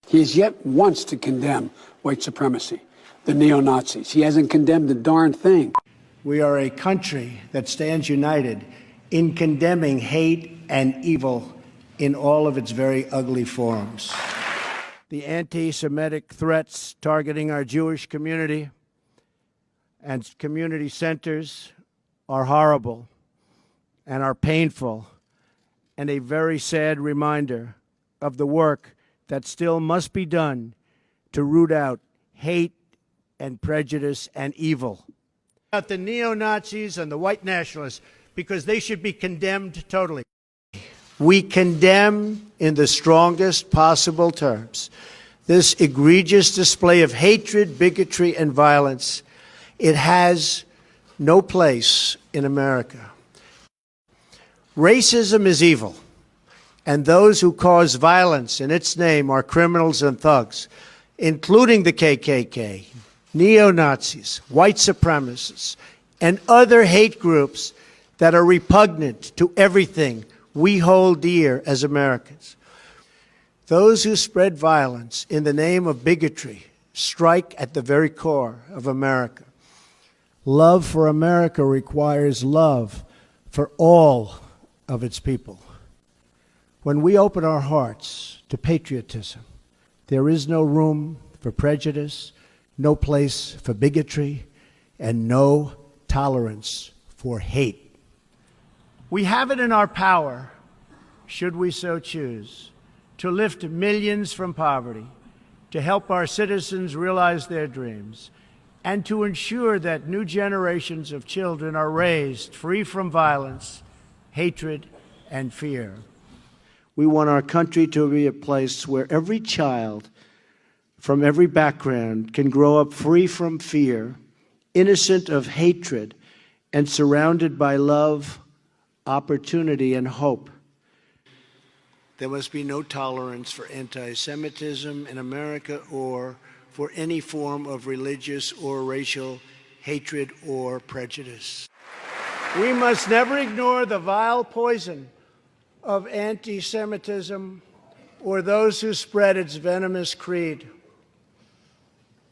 He has yet once to condemn white supremacy, the neo-Nazis. He hasn't condemned the darn thing. We are a country that stands united in condemning hate and evil in all of its very ugly forms. The anti-Semitic threats targeting our Jewish community and community centers are horrible and are painful and a very sad reminder of the work that still must be done to root out hate and prejudice and evil. About the neo-Nazis and the white nationalists, because they should be condemned totally. We condemn in the strongest possible terms this egregious display of hatred, bigotry, and violence. It has no place in America. Racism is evil, and those who cause violence in its name are criminals and thugs, including the KKK, neo-Nazis, white supremacists, and other hate groups that are repugnant to everything we hold dear as Americans. Those who spread violence in the name of bigotry strike at the very core of America. Love for America requires love for all of its people. When we open our hearts to patriotism, there is no room for prejudice, no place for bigotry, and no tolerance for hate. We have it in our power, should we so choose, to lift millions from poverty, to help our citizens realize their dreams, and to ensure that new generations of children are raised free from violence, hatred, and fear. We want our country to be a place where every child from every background can grow up free from fear, innocent of hatred, and surrounded by love, opportunity, and hope. There must be no tolerance for anti-Semitism in America or for any form of religious or racial hatred or prejudice. We must never ignore the vile poison of anti-Semitism or those who spread its venomous creed.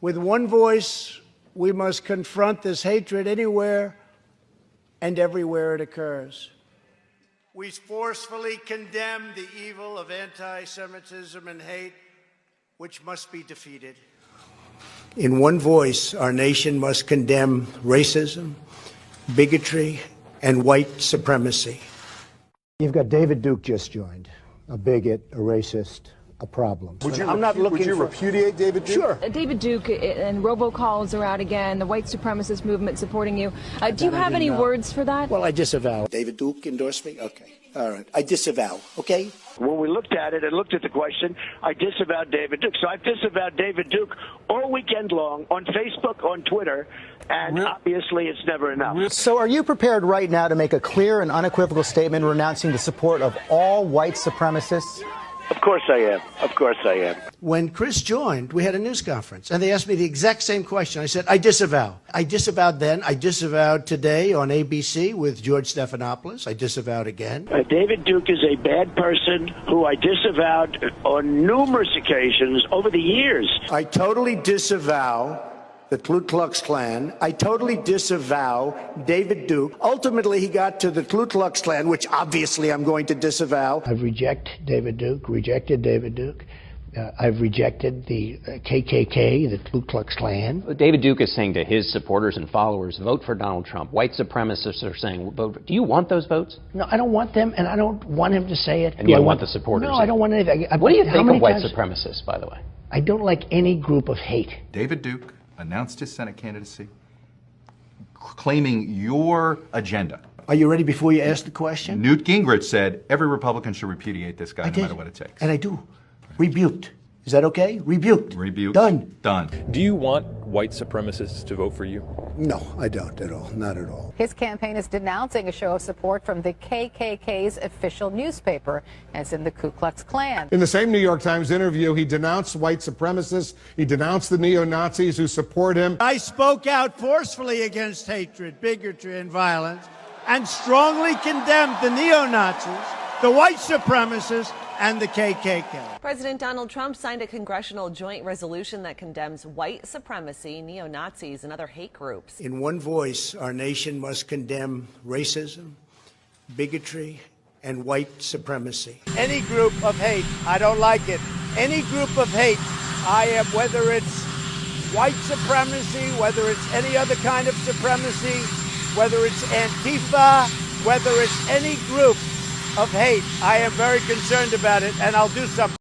With one voice, we must confront this hatred anywhere and everywhere it occurs. We forcefully condemn the evil of anti-Semitism and hate, which must be defeated. In one voice, our nation must condemn racism, bigotry, and white supremacy. You've got David Duke just joined, a bigot, a racist, a problem. Would you repudiate David Duke? Sure. David Duke and robocalls are out again, the white supremacist movement supporting you. Do you have any words for that? Well, I disavow. David Duke endorsed me? Okay. All right. I disavow. Okay? When we looked at it and looked at the question, I disavowed David Duke. So I've disavowed David Duke all weekend long on Facebook, on Twitter, and obviously it's never enough. So are you prepared right now to make a clear and unequivocal statement renouncing the support of all white supremacists? Of course I am. Of course I am. When Chris joined, we had a news conference, and they asked me the exact same question. I said, I disavow. I disavowed then. I disavowed today on ABC with George Stephanopoulos. I disavowed again. David Duke is a bad person who I disavowed on numerous occasions over the years. I totally disavow the Ku Klux Klan. I totally disavow David Duke. Ultimately, he got to the Ku Klux Klan, which obviously I'm going to disavow. I've rejected David Duke. I've rejected the KKK, the Ku Klux Klan. David Duke is saying to his supporters and followers, vote for Donald Trump. White supremacists are saying, vote. Do you want those votes? No, I don't want them, and I don't want him to say it. And you don't want the supporters? No, I don't want anything. What do you think of white supremacists, by the way? I don't like any group of hate. David Duke announced his Senate candidacy, claiming your agenda. Are you ready before you ask the question? Newt Gingrich said every Republican should repudiate this guy no matter what it takes. And I do. Rebuked. Is that okay? Rebuked. Rebuked. Done. Done. Do you want white supremacists to vote for you? No, I don't at all. Not at all. His campaign is denouncing a show of support from the KKK's official newspaper, as in the Ku Klux Klan. In the same New York Times interview, he denounced white supremacists. He denounced the neo-Nazis who support him. I spoke out forcefully against hatred, bigotry, and violence, and strongly condemned the neo-Nazis, the white supremacists, and the KKK. President Donald Trump signed a congressional joint resolution that condemns white supremacy, neo-Nazis, and other hate groups. In one voice, our nation must condemn racism, bigotry, and white supremacy. Any group of hate, I don't like it. Any group of hate, I am, whether it's white supremacy, whether it's any other kind of supremacy, whether it's Antifa, whether it's any group of hate, I am very concerned about it, and I'll do something.